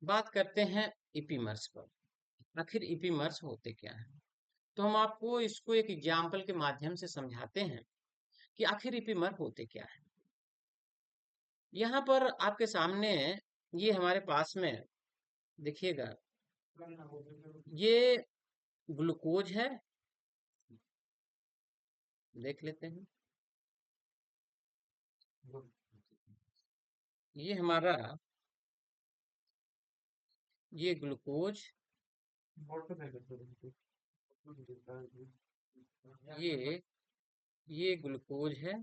बात करते हैं इपीमर्स पर। आखिर इपीमर्स होते क्या हैं? तो हम आपको इसको एक एग्जाम्पल के माध्यम से समझाते हैं कि आखिर इपीमर होते क्या है। यहाँ पर आपके सामने ये हमारे पास में देखिएगा, ये ग्लूकोज है। देख लेते हैं, ये हमारा ये ग्लूकोज, ये ये ग्लूकोज है।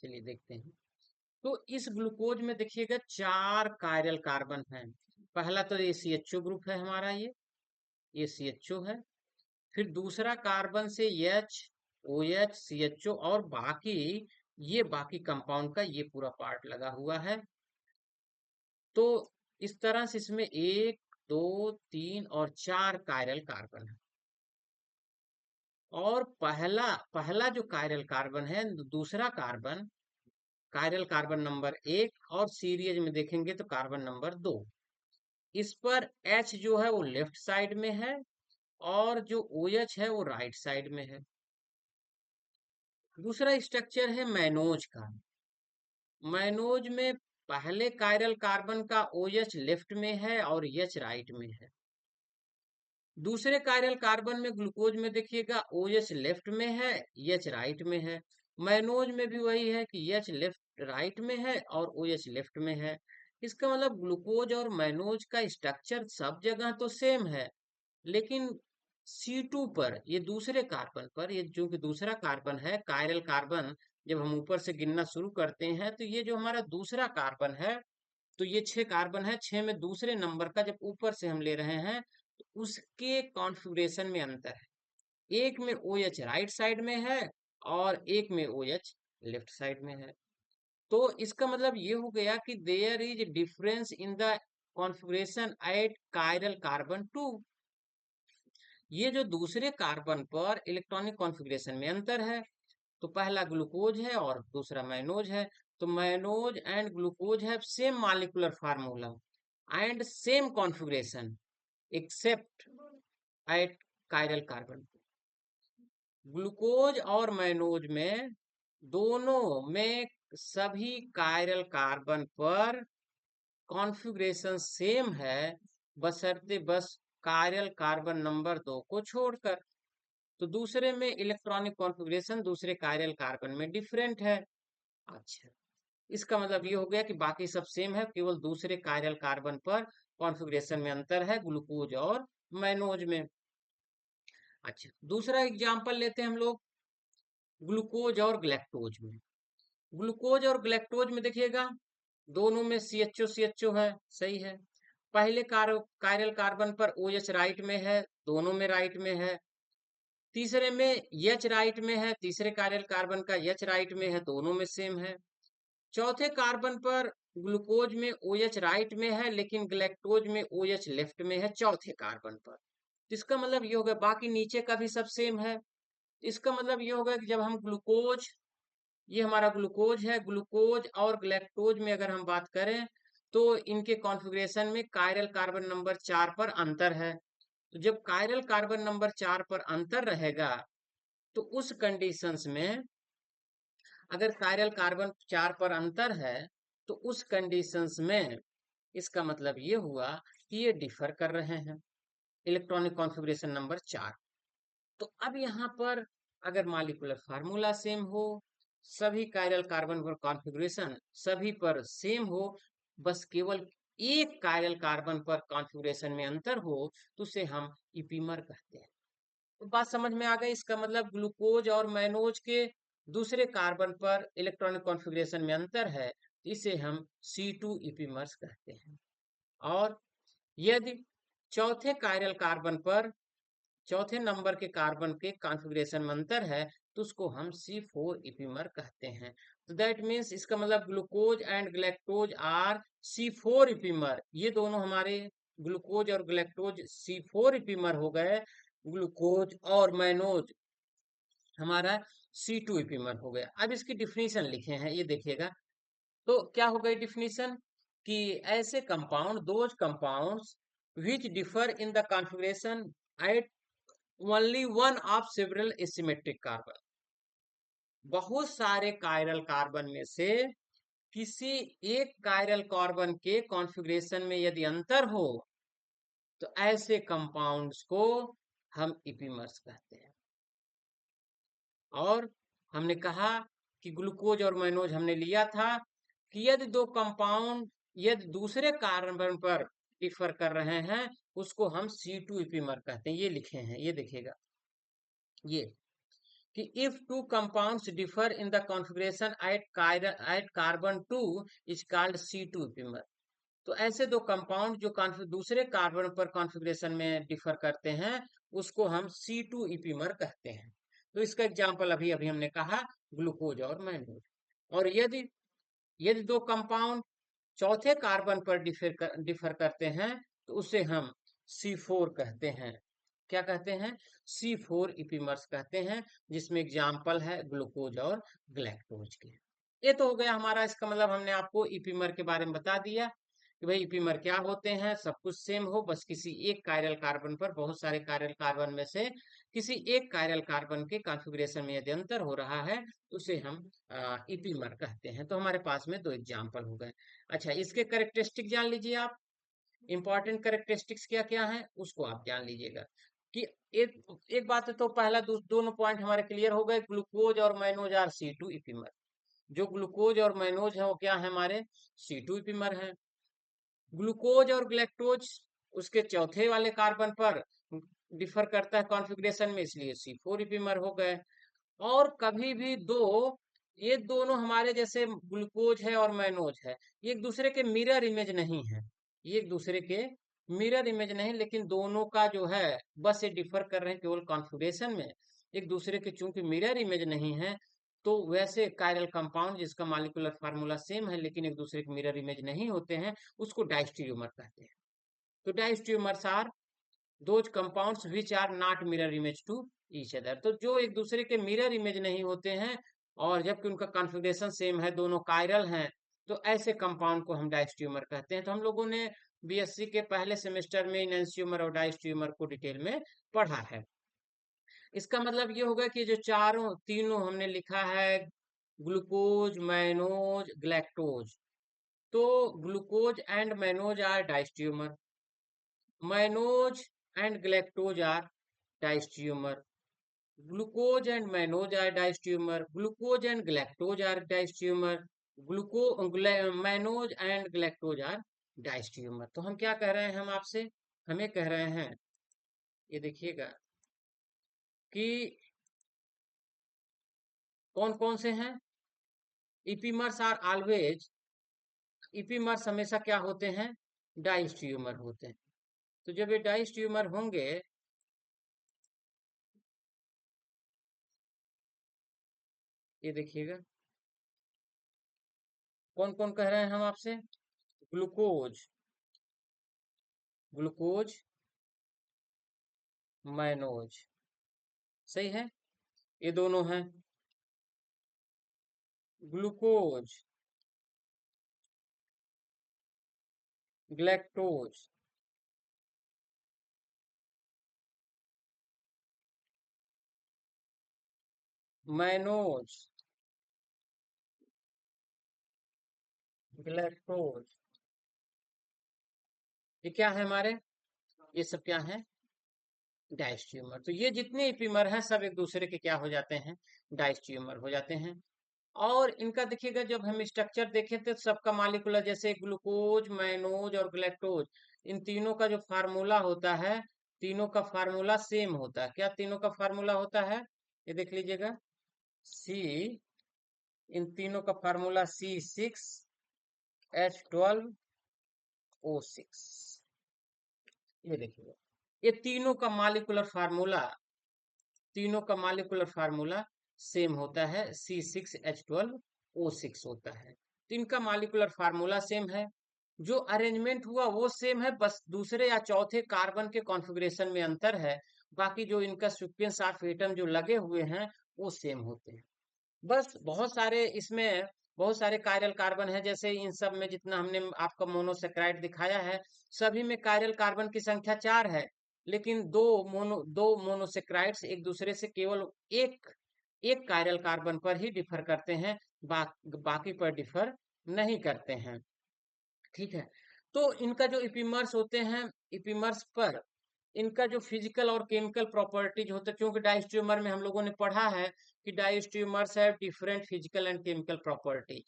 चलिए देखते हैं। तो इस ग्लूकोज में देखिएगा 4 कायरल कार्बन हैं। पहला तो ये CHO ग्रुप है हमारा, ये CHO है। फिर दूसरा कार्बन से H, OH, CHO और बाकी, ये बाकी कंपाउंड का ये पूरा पार्ट लगा हुआ है। तो इस तरह से इसमें 1, 2, 3 और 4 कायरल कार्बन है। और पहला पहला जो कायरल कार्बन है, दूसरा कार्बन, कायरल कार्बन नंबर 1 और सीरीज में देखेंगे तो कार्बन नंबर 2, इस पर H जो है वो लेफ्ट साइड में है और जो OH है वो राइट साइड में है। दूसरा स्ट्रक्चर है मैनोज का। मैनोज में पहले कायरल कार्बन का OH लेफ्ट में है और H राइट में है। दूसरे कायरल कार्बन में ग्लूकोज में देखिएगा OH लेफ्ट में है, H राइट में है। मैनोज में भी वही है कि H लेफ्ट राइट में है और OH लेफ्ट में है। इसका मतलब ग्लूकोज और मैनोज का स्ट्रक्चर सब जगह तो सेम है, लेकिन C2 पर, ये दूसरे कार्बन पर, ये जो कि दूसरा कार्बन है कायरल कार्बन, जब हम ऊपर से गिनना शुरू करते हैं तो ये जो हमारा दूसरा कार्बन है, तो ये 6 कार्बन है, 6 में दूसरे नंबर का जब ऊपर से हम ले रहे हैं तो उसके कॉन्फ़िगरेशन में अंतर है। एक में OH राइट साइड में है और एक में OH लेफ्ट साइड में है। तो इसका मतलब ये हो गया कि there is difference in the configuration at chiral carbon 2। ये जो दूसरे कार्बन पर इलेक्ट्रॉनिक कॉन्फ़िगरेशन में अंतर है। तो पहला ग्लूकोज है और दूसरा मैनोज है। तो mannose and glucose have same molecular formula and same configuration accept eight chiral carbon. Glucose और मैनोज में, दोनों में सभी कायरल कार्बन पर कॉन्फ़िगरेशन सेम है, बशर्ते बस कायरल कार्बन नंबर 2 को छोड़कर। तो दूसरे में इलेक्ट्रॉनिक कॉन्फ़िगरेशन दूसरे कायरल कार्बन में डिफरेंट है। अच्छा, इसका मतलब ये हो गया कि बाकी सब सेम है, केवल दूसरे कायरल कार्बन पर कॉन्फ़िगरेशन में अंतर है ग्लूकोज और मैनोज में। अच्छा, दूसरा एग्जांपल लेते हैं हम लोग ग्लूकोज और ग्लैक्टोज में। ग्लूकोज और ग्लैक्टोज में देखिएगा, दोनों में CHO है, सही है। पहले कायरल कार्बन पर OH राइट में है, दोनों में राइट में है। तीसरे में H राइट में है, तीसरे कायरल कार्बन का H राइट में है, दोनों में सेम है। चौथे कार्बन पर ग्लूकोज में OH राइट में है, लेकिन ग्लैक्टोज में OH लेफ्ट में है चौथे कार्बन पर। इसका मतलब ये हो गया बाकी नीचे का भी सब सेम है। इसका मतलब ये होगा कि जब हम ग्लूकोज, ये हमारा ग्लूकोज है, ग्लूकोज और ग्लैक्टोज में अगर हम बात करें तो इनके कॉन्फ़िगरेशन में कायरल कार्बन नंबर 4 पर अंतर है। तो जब कायरल कार्बन नंबर 4 पर अंतर रहेगा तो उस कंडीशंस में, अगर कायरल कार्बन 4 पर अंतर है तो उस कंडीशंस में इसका मतलब ये हुआ कि ये डिफर कर रहे हैं, इलेक्ट्रॉनिक कॉन्फ़िगरेशन नंबर 4। तो अब यहाँ पर अगर मॉलिक्यूलर फार्मूला सेम हो, सभी कायरल कार्बन पर कॉन्फ़िगरेशन सभी पर सेम हो, बस केवल एक कायरल कार्बन पर कॉन्फ़िगरेशन में अंतर हो, तो उसे हम इपीमर कहते हैं। तो बात समझ में आ गई। इसका मतलब ग्लूकोज और मैनोज के दूसरे कार्बन पर इलेक्ट्रॉनिक कॉन्फ़िगरेशन में अंतर है, तो इसे हम C2 इपीमर्स कहते हैं। और यदि चौथे कायरल कार्बन पर, चौथे नंबर के कार्बन के कॉन्फ़िगरेशन में अंतर है, तो उसको हम C4 इपीमर कहते हैं। तो दैट मीन्स इसका मतलब glucose and galactose are C4 epimer. ये दोनों हमारे ग्लूकोज और ग्लैक्टोज C4 इपीमर हो गए, ग्लूकोज और मैनोज हमारा C2 इपीमर हो गया। अब इसकी डिफिनीशन लिखे हैं, ये देखिएगा। तो क्या हो गई डिफिनीशन कि ऐसे compound, those compounds which differ in the configuration at only one of several asymmetric carbon, बहुत सारे कायरल कार्बन में से किसी एक कायरल कार्बन के कॉन्फ़िगरेशन में यदि अंतर हो तो ऐसे कंपाउंड्स को हम इपीमर्स कहते हैं। और हमने कहा कि ग्लूकोज और मैनोज हमने लिया था कि यदि दो कंपाउंड यदि दूसरे कार्बन पर डिफर कर रहे हैं उसको हम C2 इपीमर कहते हैं। ये लिखे हैं, ये देखिएगा, ये कि if two compounds differ in the configuration at carbon 2 is called C2 इपीमर। तो ऐसे दो कंपाउंड जो दूसरे कार्बन पर कॉन्फ़िगरेशन में डिफर करते हैं उसको हम C2 इपीमर कहते हैं। तो इसका एग्जांपल अभी अभी हमने कहा, ग्लूकोज और मैनोज। और यदि यदि दो कंपाउंड चौथे कार्बन पर डिफर करते हैं तो उसे हम C4 कहते हैं। क्या कहते हैं? C4 इपीमर्स कहते हैं, जिसमें एग्जाम्पल है ग्लूकोज और ग्लैक्टोज के। ये तो हो गया हमारा, इसका मतलब हमने आपको इपीमर के बारे में बता दिया कि भाई इपीमर क्या होते हैं। सब कुछ सेम हो, बस किसी एक कायरल कार्बन पर बहुत सारे कायरल कार्बन में से किसी एक कायरल कार्बन के कॉन्फ़िगरेशन में यदि अंतर हो रहा है तो उसे हम इपीमर कहते हैं। तो हमारे पास में दो एग्जाम्पल हो गए। अच्छा, इसके कैरेक्टरिस्टिक जान लीजिए आप। इंपॉर्टेंट कैरेक्टरिस्टिक्स क्या क्या है उसको आप जान लीजिएगा कि एक एक बात है। तो पहला दोनों पॉइंट हमारे क्लियर हो गए, ग्लूकोज और मैनोज आर C2 इपीमर। जो ग्लूकोज और मैनोज है वो क्या है? हमारे C2 इपीमर है। ग्लूकोज और ग्लैक्टोज उसके चौथे वाले कार्बन पर डिफर करता है कॉन्फ़िगरेशन में, इसलिए C4 इपीमर हो गए। और कभी भी ये दोनों हमारे जैसे ग्लूकोज है और मैनोज है, ये एक दूसरे के मिरर इमेज नहीं है। ये एक दूसरे के मिरर इमेज नहीं, लेकिन दोनों का जो है बस ये डिफर कर रहे हैं केवल कॉन्फ़िगरेशन में। एक दूसरे के चूंकि मिरर इमेज नहीं है तो वैसे कायरल कंपाउंड जिसका मॉलिक्यूलर फार्मूला सेम है लेकिन एक दूसरे के मिरर इमेज नहीं होते हैं उसको डायस्टेरियोमर कहते हैं। तो diastereomers are those compounds which are not mirror image to each other. तो जो एक दूसरे के मिरर इमेज नहीं होते हैं और जबकि उनका कॉन्फ़िगरेशन सेम है, दोनों कायरल हैं, तो ऐसे कंपाउंड को हम डायस्टेरियोमर कहते हैं। तो हम लोगों ने बीएससी के पहले सेमेस्टर में एनंटियोमर और डायस्टेरियोमर को डिटेल में पढ़ा है। इसका मतलब ये होगा कि जो चारों तीनों हमने लिखा है, ग्लूकोज मैनोज ग्लैक्टोज, तो glucose and mannose are diastereomer, mannose and galactose are diastereomer, glucose and mannose are diastereomer, glucose and galactose are diastereomer, mannose and galactose are diastereomer. तो हम क्या कह रहे हैं, हम आपसे हमें कह रहे हैं, ये देखिएगा कि कौन कौन से हैं। इपीमर्स आर ऑलवेज, इपीमर्स हमेशा क्या होते हैं? डायस्टेरियोमर होते हैं। तो जब ये डायस्टेरियोमर होंगे, ये देखिएगा कौन कौन कह रहे हैं हम आपसे, ग्लूकोज, ग्लूकोज मैनोज, सही है, ये दोनों हैं। ग्लूकोज ग्लैक्टोज मैनोज ग्लैक्टोज, ये क्या है हमारे? ये सब क्या है? डायस्टेरियोमर। तो ये जितने इपीमर हैं सब एक दूसरे के क्या हो जाते हैं? डायस्टेरियोमर हो जाते हैं। और इनका देखिएगा जब हम स्ट्रक्चर देखें तो सबका मॉलिक्यूलर, जैसे ग्लूकोज मैनोज और ग्लैक्टोज, इन तीनों का जो फार्मूला होता है, तीनों का फार्मूला सेम होता है। क्या तीनों का फार्मूला होता है? ये देख लीजिएगा, सी, इन तीनों का फार्मूला C6H12O6। ये देखिएगा, ये तीनों का मॉलिक्यूलर फार्मूला सेम होता है, C6H12O6 होता है। तो इनका मॉलिक्यूलर फार्मूला सेम है। जो अरेंजमेंट हुआ वो सेम है, बस दूसरे या चौथे कार्बन के कॉन्फ़िगरेशन में अंतर है। बाकी जो इनका सीक्वेंस ऑफ एटम जो लगे हुए हैं वो सेम होते हैं। बस बहुत सारे कायरल कार्बन है, जैसे इन सब में जितना हमने आपका मोनोसेक्राइड दिखाया है, सभी में कायरल कार्बन की संख्या 4 है। लेकिन दो मोनोसेक्राइड्स एक दूसरे से केवल एक एक कायरल कार्बन पर ही डिफर करते हैं, बाकी पर डिफर नहीं करते हैं। ठीक है। तो इनका जो इपिमर्स होते हैं, इपिमर्स पर इनका जो फिजिकल और केमिकल प्रॉपर्टीज होता है, क्योंकि डाइस्ट्यूमर में हम लोगों ने पढ़ा है कि diastereomers have different physical and chemical properties.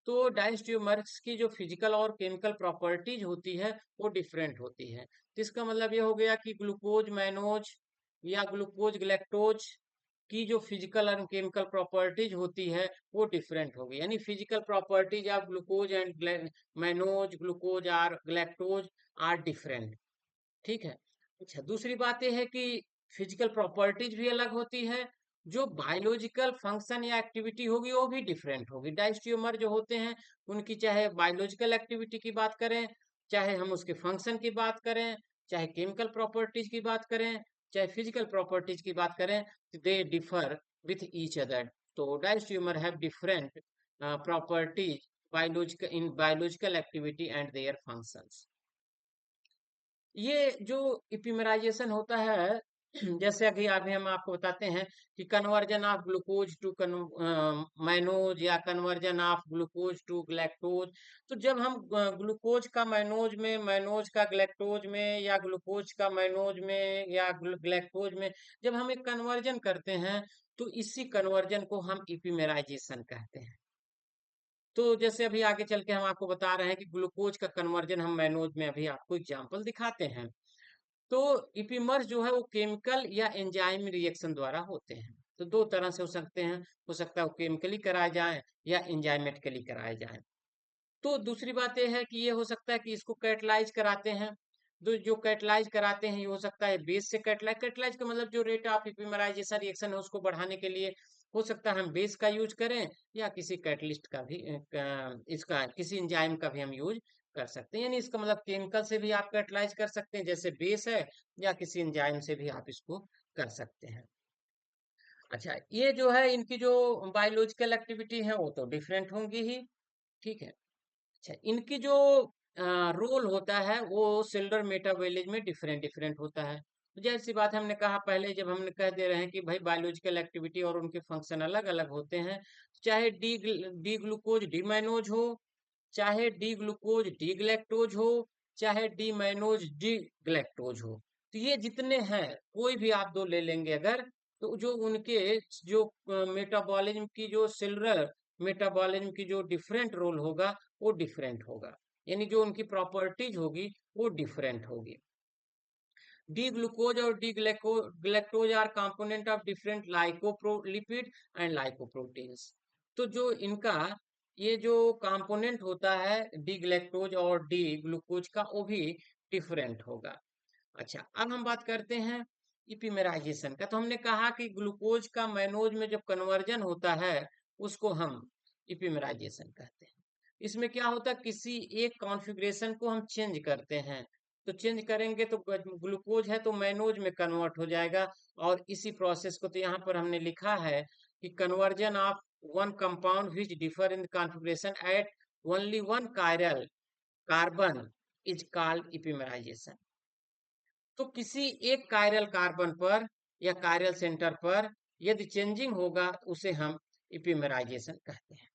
तो डाइस्ट्यूमर्स की जो फिजिकल और केमिकल प्रॉपर्टीज होती है वो डिफरेंट होती है। तो इसका मतलब ये हो गया कि ग्लूकोज मैनोज या ग्लूकोज ग्लैक्टोज की जो फिजिकल एंड केमिकल प्रॉपर्टीज होती है वो डिफरेंट होगी। यानी physical properties of glucose and mannose glucose or galactose are different. ठीक है। अच्छा, दूसरी बात यह है कि फिजिकल प्रॉपर्टीज भी अलग होती है, जो बायोलॉजिकल फंक्शन या एक्टिविटी होगी वो भी डिफरेंट होगी। डायस्ट्रोमर जो होते हैं उनकी चाहे बायोलॉजिकल एक्टिविटी की बात करें, चाहे हम उसके फंक्शन की बात करें, चाहे केमिकल प्रॉपर्टीज की बात करें, चाहे फिजिकल प्रॉपर्टीज की बात करें, they differ with each other. तो diastereomer have different properties biological in biological activity and their functions. ये जो इपिमराइजेशन होता है, जैसे अभी हम आपको बताते हैं कि conversion of glucose to mannose या conversion of glucose to galactose. तो जब हम ग्लूकोज का मैनोज में, मैनोज का ग्लैक्टोज में, या ग्लूकोज का मैनोज में या ग्लैक्टोज में जब हम एक कन्वर्जन करते हैं, तो इसी कन्वर्जन को हम इपिमेराइजेशन कहते हैं। तो जैसे अभी आगे चल के हम आपको बता रहे हैं कि ग्लूकोज का कन्वर्जन हम मैनोज में अभी आपको एग्जांपल दिखाते हैं। तो इपिमर्स जो है वो केमिकल या एंजाइम रिएक्शन द्वारा होते हैं। तो दो तरह से हो सकते हैं, हो सकता है वो केमिकली कराए जाएं या एंजाइमेटिकली कराए जाएं। तो दूसरी बात यह है कि ये हो सकता है कि इसको कैटलाइज कराते हैं। जो कैटलाइज कराते हैं ये हो सकता है बेस से कैटलाइज, कैटलाइज का मतलब जो रेट ऑफ इपिमराइजेशन रिएक्शन है उसको बढ़ाने के लिए हो सकता है हम बेस का यूज करें, या किसी कैटलिस्ट का भी इसका किसी एंजाइम का भी हम यूज कर सकते हैं। यानी इसका मतलब केमिकल से भी आप कैटलाइज कर सकते हैं जैसे बेस है, या किसी एंजाइम से भी आप इसको कर सकते हैं। अच्छा, ये जो है इनकी जो बायोलॉजिकल एक्टिविटी है वो तो डिफरेंट होंगी ही। ठीक है। अच्छा, इनकी जो रोल होता है वो सेलुलर मेटाबॉलिज्म में डिफरेंट डिफरेंट होता है। तो जैसी सी बात हमने कहा पहले, जब हमने कह दे रहे हैं कि भाई बायोलॉजिकल एक्टिविटी और उनके फंक्शन अलग अलग होते हैं, चाहे डी ग्लूकोज डी मैनोज हो, चाहे डी ग्लूकोज डी ग्लैक्टोज हो, चाहे डी मैनोज डी ग्लैक्टोज हो। तो ये जितने हैं कोई भी आप दो ले लेंगे अगर, तो जो उनके जो मेटाबॉलिज्म की जो सेलुलर मेटाबॉलिज्म की जो डिफरेंट रोल होगा वो डिफरेंट होगा। यानी जो उनकी प्रॉपर्टीज होगी वो डिफरेंट होगी। डी ग्लूकोज और D galactose are component of different glycolipid and glycoproteins. तो जो इनका ये जो कंपोनेंट होता है डी ग्लैक्टोज और डी ग्लूकोज का, वो भी डिफरेंट होगा। अच्छा, अब हम बात करते हैं इपिमेराइजेशन का। तो हमने कहा कि ग्लूकोज का मैनोज में जब कन्वर्जन होता है उसको हम इपिमेराइजेशन कहते हैं। इसमें क्या होता है, किसी एक कॉन्फ़िगरेशन को हम चेंज करते हैं। तो चेंज करेंगे तो ग्लूकोज है तो मैनोज में कन्वर्ट हो जाएगा। और इसी प्रोसेस को तो यहाँ पर हमने लिखा है कि conversion of one compound which differ in configuration at only one chiral carbon is called epimerisation. तो किसी एक कायरल कार्बन पर या कायरल सेंटर पर यदि चेंजिंग होगा उसे हम इपिमेराइजेशन कहते हैं।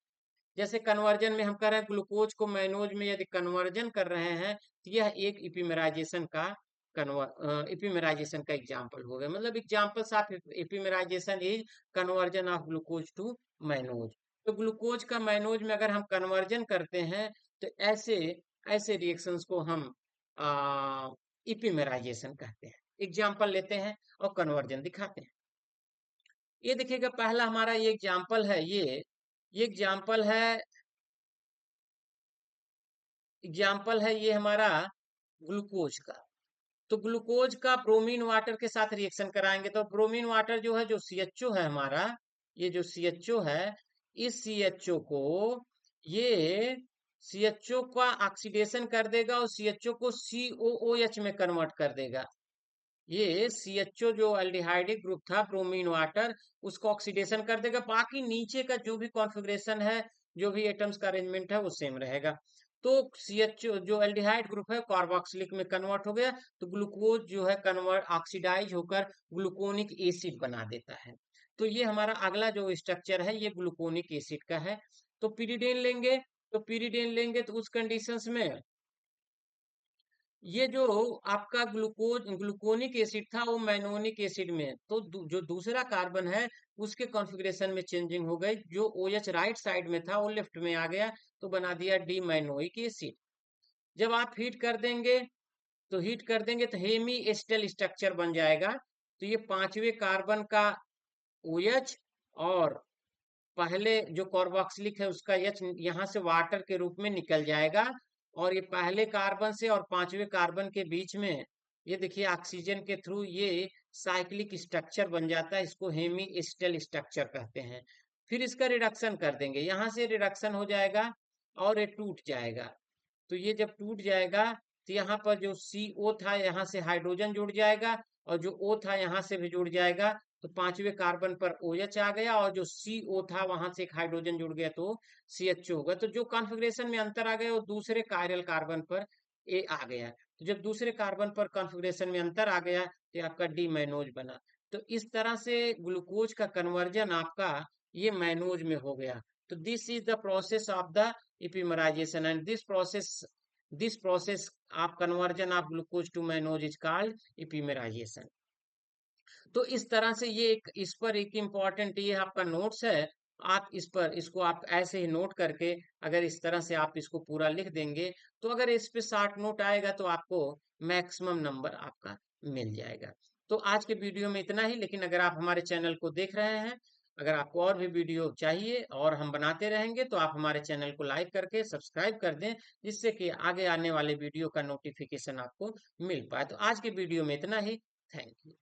जैसे कन्वर्जन में हम कर रहे हैं ग्लूकोज को मैनोज में यदि कन्वर्जन कर रहे हैं, तो यह एक इपिमेराइजेशन का इपिमेराइजेशन का एग्जाम्पल हो गया। मतलब examples of epimerization is conversion of glucose to mannose. तो ग्लूकोज का मैनोज में अगर हम कन्वर्जन करते हैं तो ऐसे ऐसे रिएक्शंस को हम इपिमेराइजेशन कहते हैं। एग्जाम्पल लेते हैं और कन्वर्जन दिखाते हैं। ये देखिएगा, पहला हमारा ये एग्जाम्पल है, ये एग्जाम्पल है ये हमारा ग्लूकोज का। तो ग्लूकोज का ब्रोमीन वाटर के साथ रिएक्शन कराएंगे तो ब्रोमीन वाटर जो है, जो CHO है हमारा, ये जो CHO है, इस CHO को ये CHO का ऑक्सीडेशन कर देगा और CHO को COOH में कन्वर्ट कर देगा। ये CHO जो एल्डिहाइडिक ग्रुप था ब्रोमीन वाटर, उसको ऑक्सीडेशन कर देगा। बाकी नीचे का जो भी कॉन्फ़िगरेशन है, जो भी एटम्स का अरेंजमेंट है, वो सेम रहेगा। तो CHO जो एल्डिहाइड ग्रुप है कार्बोक्सिलिक में कन्वर्ट हो गया, तो ग्लूकोज जो है कन्वर्ट ऑक्सीडाइज होकर ग्लूकोनिक एसिड बना देता है। तो ये हमारा अगला जो स्ट्रक्चर है ये ग्लूकोनिक एसिड का है। तो पीरिडेन लेंगे, तो उस कंडीशंस में ये जो आपका ग्लूकोनिक एसिड था वो मैनोनिक एसिड में, तो जो दूसरा कार्बन है उसके कॉन्फ़िगरेशन में चेंजिंग हो गई। जो OH राइट साइड में था वो लेफ्ट में आ गया, तो बना दिया डी मैनोइक एसिड। जब आप हीट कर देंगे तो हेमी एस्टल स्ट्रक्चर बन जाएगा। तो ये पांचवें कार्बन का OH और पहले जो कार्बोक्सिलिक है उसका H यहाँ से वाटर के रूप में निकल जाएगा, और ये पहले कार्बन से और पांचवें कार्बन के बीच में ये देखिए ऑक्सीजन के थ्रू ये साइक्लिक स्ट्रक्चर बन जाता है। इसको हेमी एस्टल स्ट्रक्चर कहते हैं। फिर इसका रिडक्शन कर देंगे, यहाँ से रिडक्शन हो जाएगा और ये टूट जाएगा। तो ये जब टूट जाएगा तो यहाँ पर जो CO था यहाँ से हाइड्रोजन जुड़ जाएगा, और जो O था यहाँ से भी जुड़ जाएगा। तो पांचवें कार्बन पर OH आ गया, और जो CO था वहां से एक हाइड्रोजन जुड़ गया तो CHO होगा। तो जो कॉन्फ़िगरेशन में अंतर आ गया वो दूसरे कायरल कार्बन पर A आ गया। तो जब दूसरे कार्बन पर कॉन्फ़िगरेशन में अंतर आ गया तो आपका डी मैनोज बना। तो इस तरह से ग्लूकोज का कन्वर्जन आपका ये मैनोज में हो गया। तो this is the process of the epimerization, and this process of conversion of glucose to mannose is called epimerization। तो इस तरह से ये एक इस पर एक इम्पॉर्टेंट ये आपका नोट्स है। आप इस पर इसको आप ऐसे ही नोट करके अगर इस तरह से आप इसको पूरा लिख देंगे, तो अगर इस पे 60 नोट आएगा तो आपको मैक्सिमम नंबर आपका मिल जाएगा। तो आज के वीडियो में इतना ही, लेकिन अगर आप हमारे चैनल को देख रहे हैं, अगर आपको और भी वीडियो चाहिए और हम बनाते रहेंगे, तो आप हमारे चैनल को लाइक करके सब्सक्राइब कर दें, जिससे कि आगे आने वाले वीडियो का नोटिफिकेशन आपको मिल पाए। तो आज के वीडियो में इतना ही। Thank you.